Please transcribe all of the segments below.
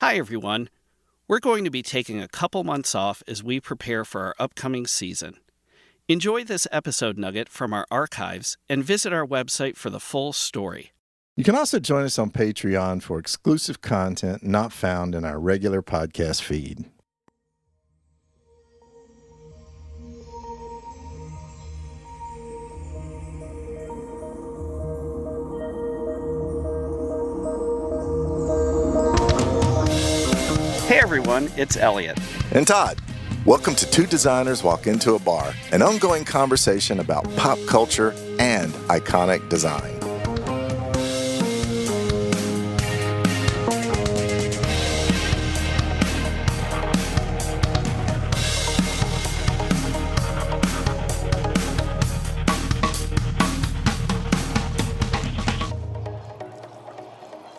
Hi, everyone. We're going to be taking a couple months off as we prepare for our upcoming season. Enjoy this episode nugget from our archives and visit our website for the full story. You can also join us on Patreon for exclusive content not found in our regular podcast feed. Hey, everyone. It's Elliot. And Todd. Welcome to Two Designers Walk Into a Bar, an ongoing conversation about pop culture and iconic design.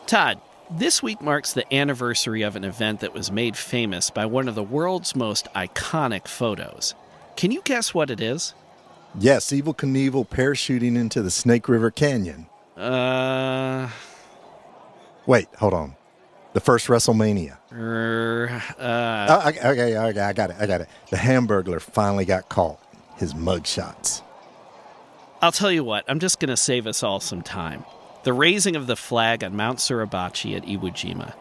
Todd, this week marks the anniversary of an event that was made famous by one of the world's most iconic photos. Can you guess what it is? Yes, Evel Knievel parachuting into the Snake River Canyon. Wait, hold on. The first WrestleMania. I got it. The Hamburglar finally got caught. His mugshots. I'll tell you what, I'm just going to save us all some time. The raising of the flag on Mount Suribachi at Iwo Jima.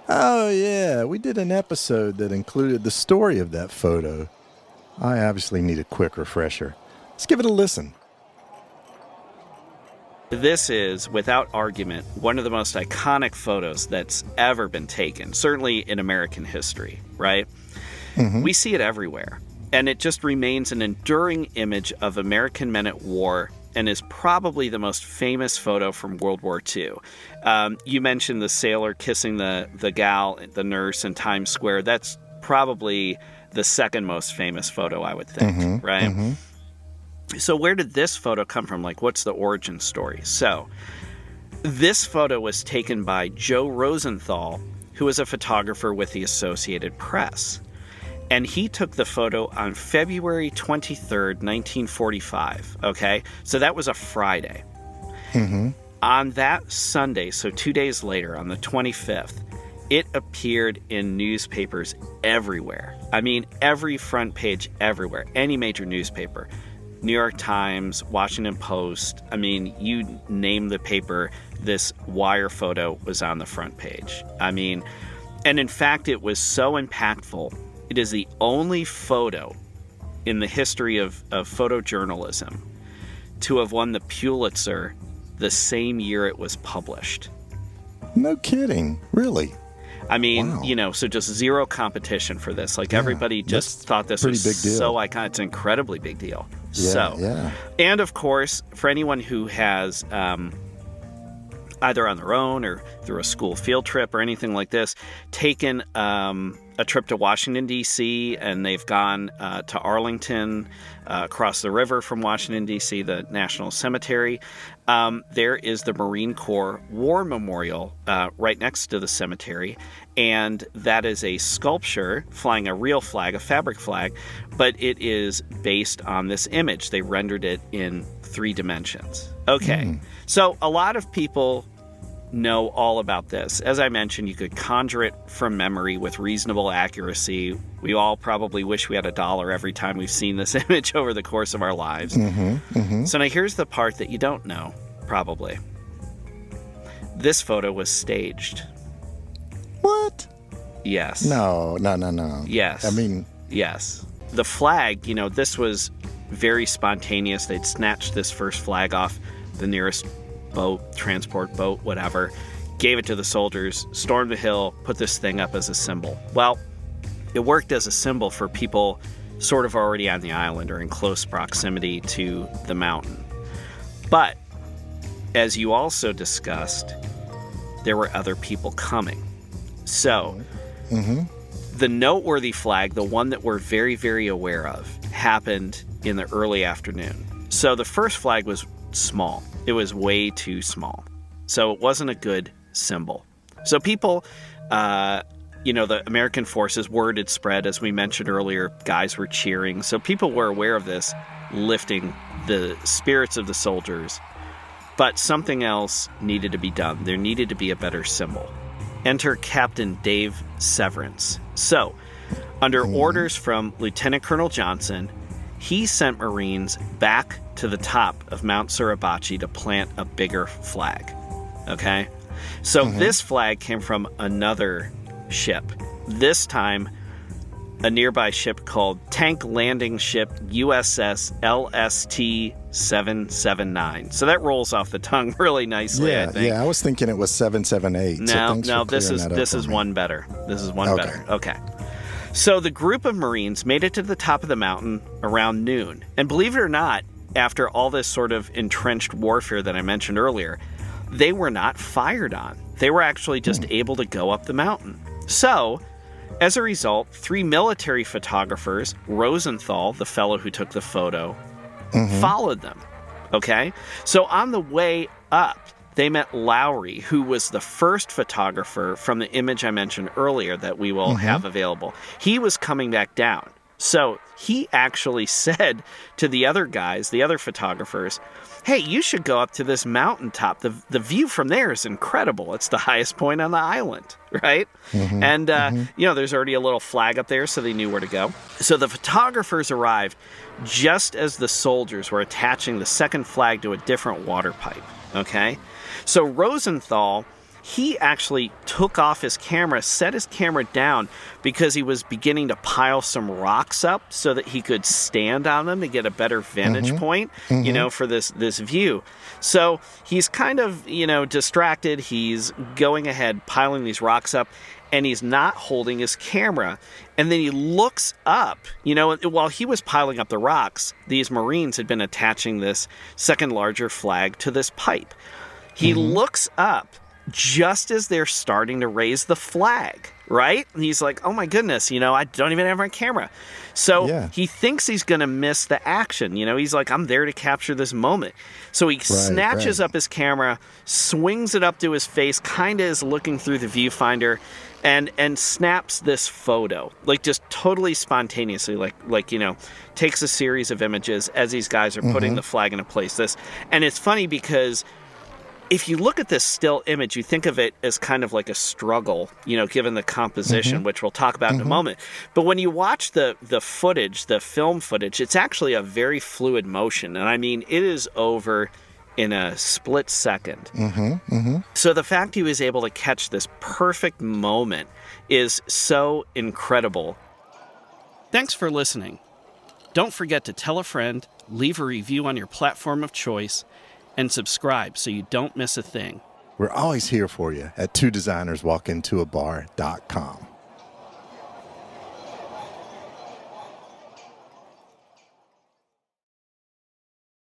Oh, yeah. We did an episode that included the story of that photo. I obviously need a quick refresher. Let's give it a listen. This is, without argument, one of the most iconic photos that's ever been taken, certainly in American history, right? Mm-hmm. We see it everywhere, and it just remains an enduring image of American men at war and is probably the most famous photo from World War II. You mentioned the sailor kissing the gal, the nurse in Times Square. That's probably the second most famous photo, I would think, right? Mm-hmm. So where did this photo come from? Like, what's the origin story? So this photo was taken by Joe Rosenthal, who was a photographer with the Associated Press. And he took the photo on February 23rd, 1945, okay? So that was a Friday. Mm-hmm. On that Sunday, so 2 days later, on the 25th, it appeared in newspapers everywhere. I mean, every front page everywhere, any major newspaper. New York Times, Washington Post, I mean, you name the paper, this wire photo was on the front page. I mean, and in fact, it was so impactful. It is the only photo in the history of photojournalism to have won the Pulitzer the same year it was published. No kidding. Really? I mean, wow. You know, so just zero competition for this. Like, everybody just thought this was big deal. So iconic. It's an incredibly big deal. Yeah. And of course, for anyone who has either on their own or through a school field trip or anything like this, taken a trip to Washington, D.C., and they've gone to Arlington, across the river from Washington, D.C., the National Cemetery. There is the Marine Corps War Memorial right next to the cemetery, and that is a sculpture flying a real flag, a fabric flag, but it is based on this image. They rendered it in 3 dimensions. Okay, So a lot of people know all about this. As I mentioned, you could conjure it from memory with reasonable accuracy. We all probably wish we had $1 every time we've seen this image over the course of our lives. So now here's the part that you don't know, probably. This photo was staged. What? Yes. No. Yes. I mean... Yes. The flag, you know, this was very spontaneous. They'd snatched this first flag off the nearest boat, transport boat, whatever, gave it to the soldiers, stormed the hill, put this thing up as a symbol. Well, it worked as a symbol for people sort of already on the island or in close proximity to the mountain. But, as you also discussed, there were other people coming. So, the noteworthy flag, the one that we're very, very aware of, happened in the early afternoon. So the first flag was small. It was way too small. So it wasn't a good symbol. So people, the American forces, word had spread, as we mentioned earlier, guys were cheering. So people were aware of this, lifting the spirits of the soldiers. But something else needed to be done. There needed to be a better symbol. enter Captain Dave Severance. So, under orders from Lieutenant Colonel Johnson, he sent Marines back to the top of Mount Suribachi to plant a bigger flag. Okay? So this flag came from another ship. This time, a nearby ship called Tank Landing Ship USS LST 779. So that rolls off the tongue really nicely, I think. Yeah, I was thinking it was 778. No, this is one better. This is one better. Okay. So the group of Marines made it to the top of the mountain around noon. And believe it or not, after all this sort of entrenched warfare that I mentioned earlier, they were not fired on. They were actually just able to go up the mountain. So, as a result, 3 military photographers, Rosenthal, the fellow who took the photo, followed them. Okay? So on the way up, they met Lowry, who was the first photographer from the image I mentioned earlier that we will have available. He was coming back down. So he actually said to the other guys, the other photographers, hey, you should go up to this mountaintop. The view from there is incredible. It's the highest point on the island, right? And, there's already a little flag up there, so they knew where to go. So the photographers arrived just as the soldiers were attaching the second flag to a different water pipe, okay? So Rosenthal, he actually took off his camera, set his camera down because he was beginning to pile some rocks up so that he could stand on them to get a better vantage point, for this view. So he's kind of, distracted. He's going ahead, piling these rocks up, and he's not holding his camera. And then he looks up, while he was piling up the rocks, these Marines had been attaching this second larger flag to this pipe. He looks up just as they're starting to raise the flag, right? And he's like, oh my goodness, I don't even have my camera. So he thinks he's going to miss the action. He's like, I'm there to capture this moment. So he snatches up his camera, swings it up to his face, kind of is looking through the viewfinder, and snaps this photo, like just totally spontaneously, like takes a series of images as these guys are putting the flag into place. And it's funny because if you look at this still image, you think of it as kind of like a struggle, given the composition, which we'll talk about in a moment. But when you watch the footage, the film footage, it's actually a very fluid motion. And I mean, it is over in a split second. So the fact he was able to catch this perfect moment is so incredible. Thanks for listening. Don't forget to tell a friend, leave a review on your platform of choice, and subscribe so you don't miss a thing. We're always here for you at twodesignerswalkintoabar.com.